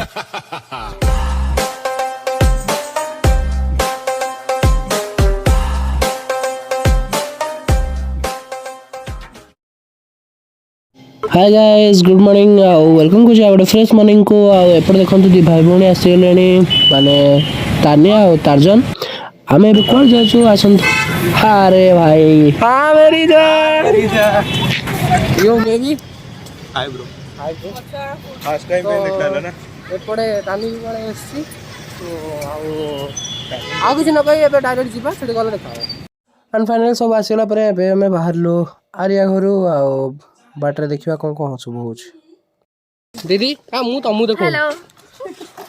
hi guys good morning welcome को गोटे fresh morning को एपटे देखो दी भाई भौणी आसीगले माने तानिया और टार्जन आम ए कौन जाऊँ आसत अरे भाई हाँ मेरी यो baby hi bro hi bro first time मैं देखला ना एपटे तानी वाले एससी तो आउ किसी न कही एबे डायरेक्ट जीवा सेठी गले देखा एंड फाइनली सब आसीगला परे एबे हमें बाहरलु आरिया घरु आ बाटरे देखिबा कोन कोन सब होछ दीदी आ मु तमु देखो हेलो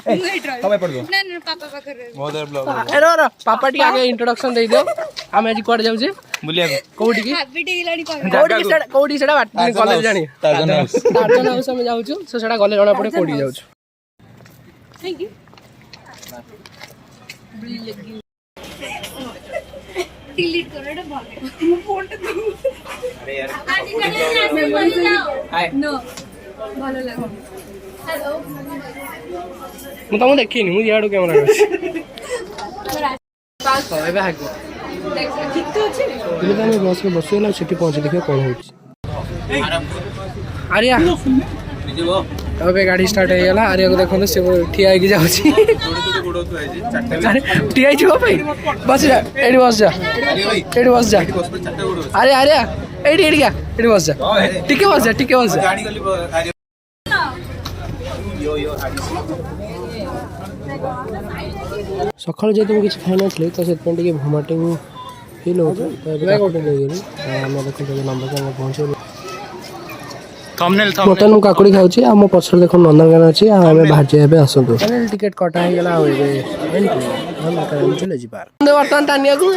तमे पड़ दो ना पापा पाकर मोदर ब्लॉग एरो पापा टी आगे इंट्रोडक्शन दे दियो हम आज कोड जाउ छी बुलिया कोडी की हैप्पी टेलानी कोडी सेडा बाट कॉलेज जानी टार्जन हाउस में जाउ छु से सेडा गले जणा पड़े कोडी जाउ छु थैंक यू डिलीट करो एटा भागे फोन तो अरे यार हाय नो ভালো লাগো हेलो मु तमु देखिनी मु याडू कैमरा पास तो एबे हागो ठीक तो अछि दिले तमे बस के बसला सिटी पहुंच देखियो कोन होछ आरिया अबे गाड़ी स्टार्ट हो गला आरिया को देखो से ठिया आकी जाउ छी अरे ठिया छी को भाई बस जा एडी बस जा एडी बस जा अरे अरे एडी एडी क्या एडी बस जा टिके बस जा गाड़ी गली यो यो सकाळ जे तुम किछ खाइ नथले तो से पेंट के भमाटिंग फील होतो तो एबे कोटे ले गेली हम देखो तो नंबर के पहुंचे मटन काकुड़ी खाऊची आ मो पछर देखो नंदनकानन अछि आ हमें भाजे हेबे आसंतु चैनल टिकट कटा हे गेला होइबे एंट्री हम करन चले जिबार दे वर्तन तानिया को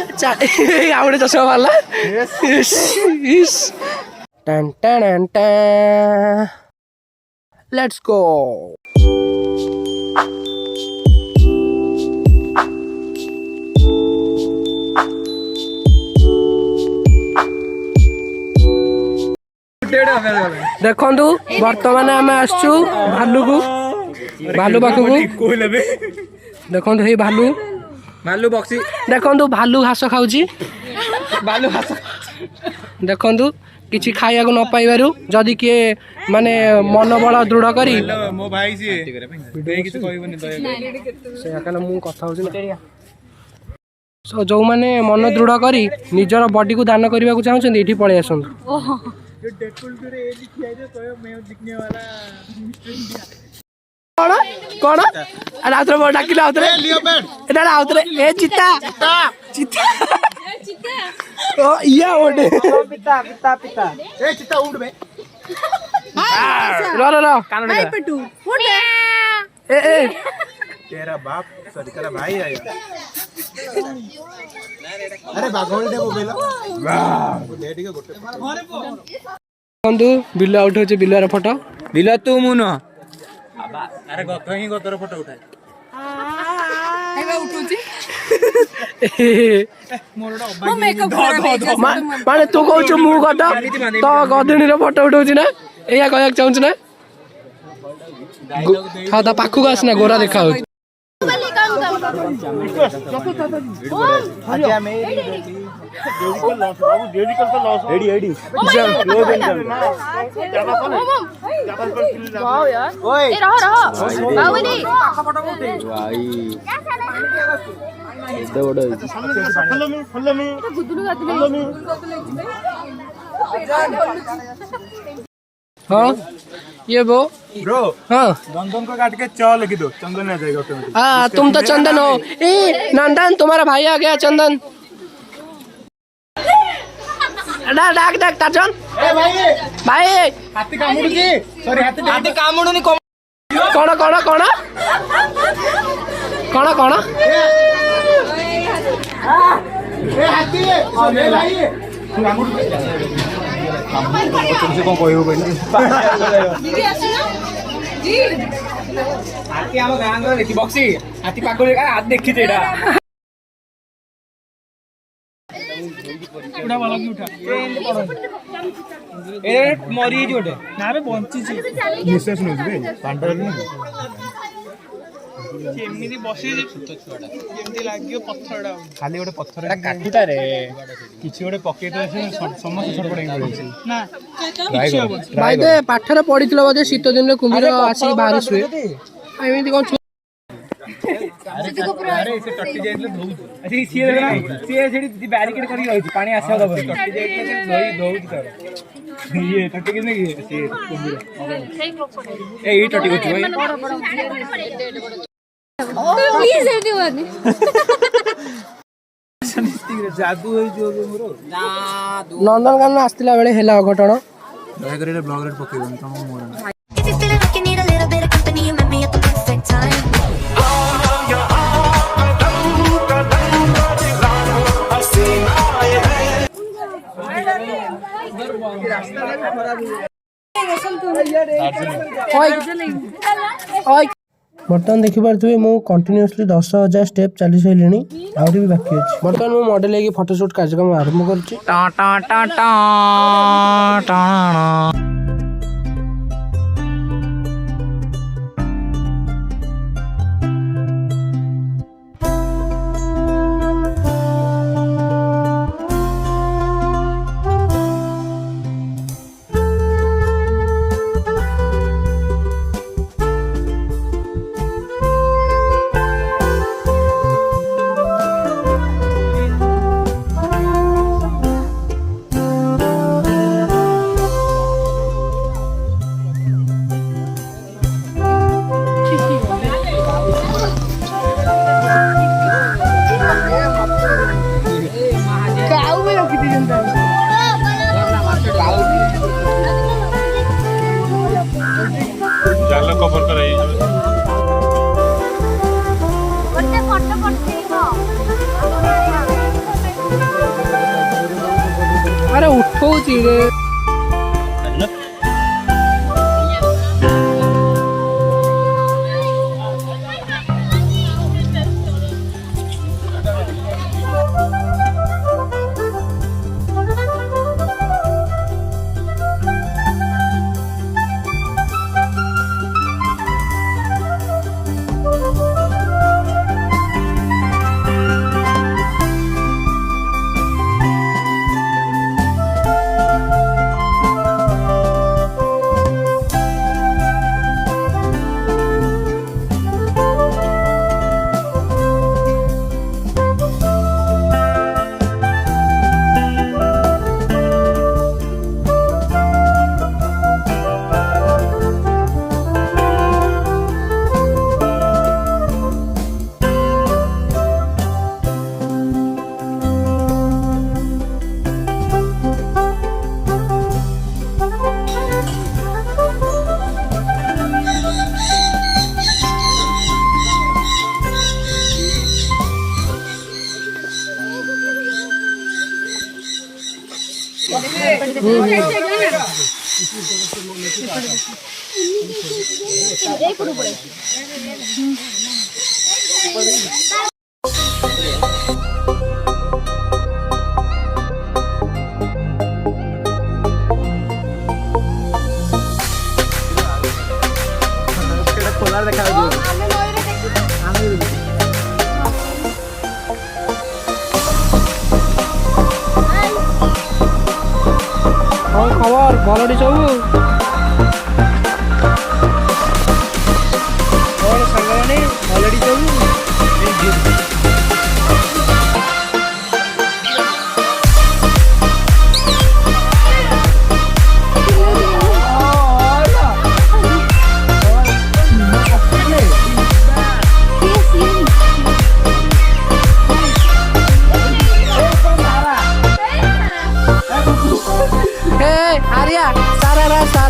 आवडे चश्मा वाला यस टन टन टन लेट्स गो देखु बर्तमान आम आसचु भालू को भालू पाखक देखु भालू मालू बक्सी देखु भालू घास खाऊची मालू हास देखु किछि खाइया को न पाइबारु जदि किए माने मनोबल दृढ़ करी मो भाई सी ए किछ कहबनी दया से आकन मु कथा होची सो जो माने मन दृढ़ करी निजर बॉडी को दान करबा को चाहछन एठी पळे आसंतु जो डेडपुल करे ए लिखिया जे तो मैं दिखने वाला कौन रात रे डाकिला आउतरे लियोपेड एटा आउतरे ए चिता चिता ओ या ओडे पिता ए चिता उड़ बे रो कान हाय पटू उड़ बे ए तेरा बाप सॉरी तेरा भाई आया अरे बागोल दे बोला वाह डेडी के गोटे बंधु बिल्ला आउट होचे बिल्ला रे फोटो बिला तू मुनो अरे गथ ही गतर फोटो उठाए एबे उठुची मोरडा मेकअप माने तू कहू छु मु गद तो गदनी रे फोटो उठौची ना एया कहया चाहू ना हां ता पाखु गास ना गोरा देखा हो आजा में डेडिकल तो लॉस एडी एडी लो बेंटल वाओ यार ओए ए रहो बाबूनी भाई एते बड़ फॉलो मी गुदुलु गातले हाँ ये वो ब्रो हाँ चंदन को काट के च लिख दो चंदन आ जाएगा ऑटोमेटिक हाँ तुम तो चंदन हो ए नंदन तुम्हारा भाई आ गया चंदन डाक डाक टार्जन ए भाई हाथी कामुडू की सॉरी हाथी कामुडू नहीं कौन कौन कौन कौन कौन ए हाथी ए भाई कामुडू तुमसे कौन कहू पहले दीदी आसना जी हाथी हम गां गां देखि बक्सी हाथी पागल हाथ देखि जेडा उड़ा वाला की उठा ए मरी जोटे ना बे बंची छी निश्वास नै बे पांडर नै ଏମିତି ବସି ଏମିତି ଲାଗିବ ପଥରଟା ଖାଲି ଗୋଟେ ପଥର କାଠିଟାରେ କିଛି ଗୋଟେ ପକେଇ ସମସ୍ତେ ଛଟପଟ ନା ଭାଇ ପାଠରେ ପଢିଥିଲ ବୋଧେ ଶୀତ ଦିନରେ କୁମ୍ଭୀର ଆସିକି ବାହାରେ ଶୁଏ ଏମିତି କଣ ବ୍ୟାରିକେଡ କରିକି ରହିଛି ପାଣି ଆସିବା ଦବ ଟଟି ଯାଇଥିଲେ ଧଉଚି ତାର ଇଏ ଟଟି କି ଏଇ ଟଟି କରୁଛି ଯାଦୁ ହେଇଯିବ ମୋର ନନ୍ଦନକାନନ ଆସିଥିଲା ବେଳେ ହେଲା ଅଘଟଣ ଦୟାକରି ବ୍ଲଗରେ ପକେଇବନି ତମ ମୋର बर्तमान देखिपे मु कंटिन्यूअसली 10,000 स्टेप चली सारे आहरी भी बाकी अच्छे बर्तमान मु मॉडल होगी फोटोशूट कार्यक्रम आरंभ कर ଜାଲ କଭର କରାଇ अरे उठौची रे खबर भलटी सब सांगने भलटी सब आर्या सारा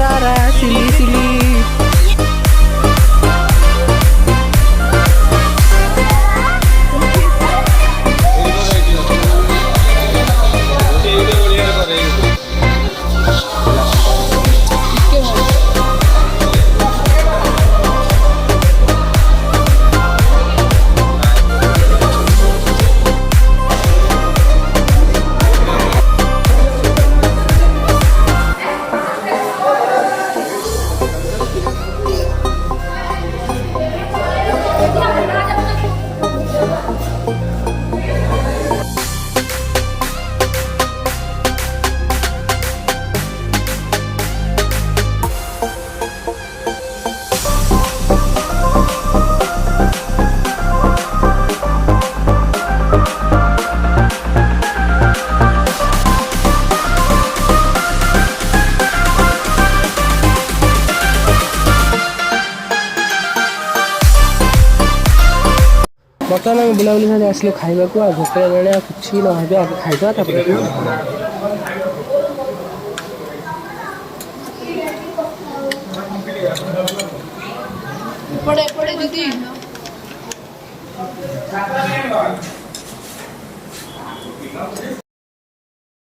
ବର୍ତ୍ତମାନ ଆମେ ବୁଲାବୁଲି ସାଙ୍ଗେ ଆସିଲୁ ଖାଇବାକୁ ଆଉ ଭୋକ ବେଳେ ଆଉ କିଛି ନ ହେବେ ଆଗ ଖାଇଦେବା ତାପରେ ଏପଟେ ଦିଦି